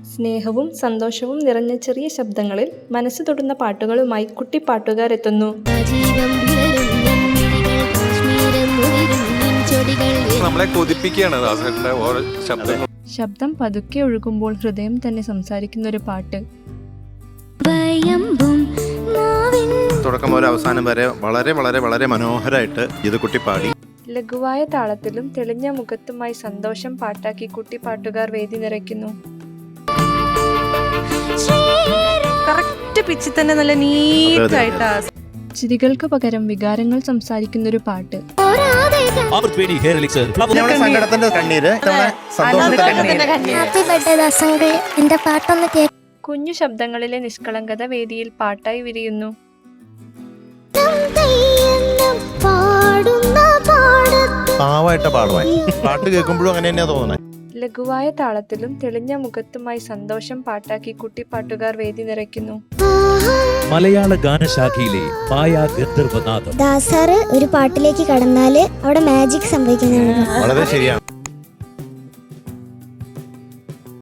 സ്നേഹവും സന്തോഷവും നിറഞ്ഞ ചെറിയ ശബ്ദങ്ങളിൽ മനസ്സ് തൊടുന്ന പാട്ടുകളുമായി കുട്ടിപ്പാട്ടുകാരെത്തുന്നു. നമ്മളെ കൊതിപ്പിക്കുകയാണ് ദാസേട്ടന്റെ ഓരോ ശബ്ദങ്ങൾ. ശബ്ദം പതുക്കെ ഒഴുകുമ്പോൾ ഹൃദയം തന്നെ സംസാരിക്കുന്ന ഒരു പാട്ട്. തുടക്കം മുതൽ അവസാനം വരെ വളരെ വളരെ വളരെ മനോഹരമായിട്ട് ജിതുക്കുട്ടി പാടി. ലഘുവായ താളത്തിലും തെളിഞ്ഞ മുഖത്തുമായി സന്തോഷം പാട്ടാക്കി കുട്ടിപ്പാട്ടുകാർ വേദി നിറയ്ക്കുന്നു. കറക്റ്റ് പിച്ചിൽ തന്നെ നല്ല നീറ്റായിട്ടാ. ചിരികൾക്ക് പകരം വികാരങ്ങൾ സംസാരിക്കുന്ന ഒരു പാട്ട്. സങ്കടത്തിന്റെ കണ്ണീര്, കുഞ്ഞു ശബ്ദങ്ങളിലെ നിഷ്കളങ്കത വേദിയിൽ പാട്ടായി വിരിയുന്നു. പാവായിട്ട് പാടുവാൻ പാട്ട് കേൾക്കുമ്പോഴും അങ്ങനെ തന്നെയാ തോന്നണേ. ലഘുവായ താളത്തിലും തെളിഞ്ഞ മുഖത്തുമായി സന്തോഷം പാട്ടാക്കി കുട്ടിപ്പാട്ടുകാർ വേദി നിറയ്ക്കുന്നു. മലയാള ഗാനശാഖയിലെ മായാ ഗന്ധർവനാഥം. ദാസാറ് ഒരു പാട്ടിലേക്ക് കടന്നാല് അവിടെ മാജിക് സംഭവിക്കുന്നതാണ്. വളരെ ശരിയാണ്.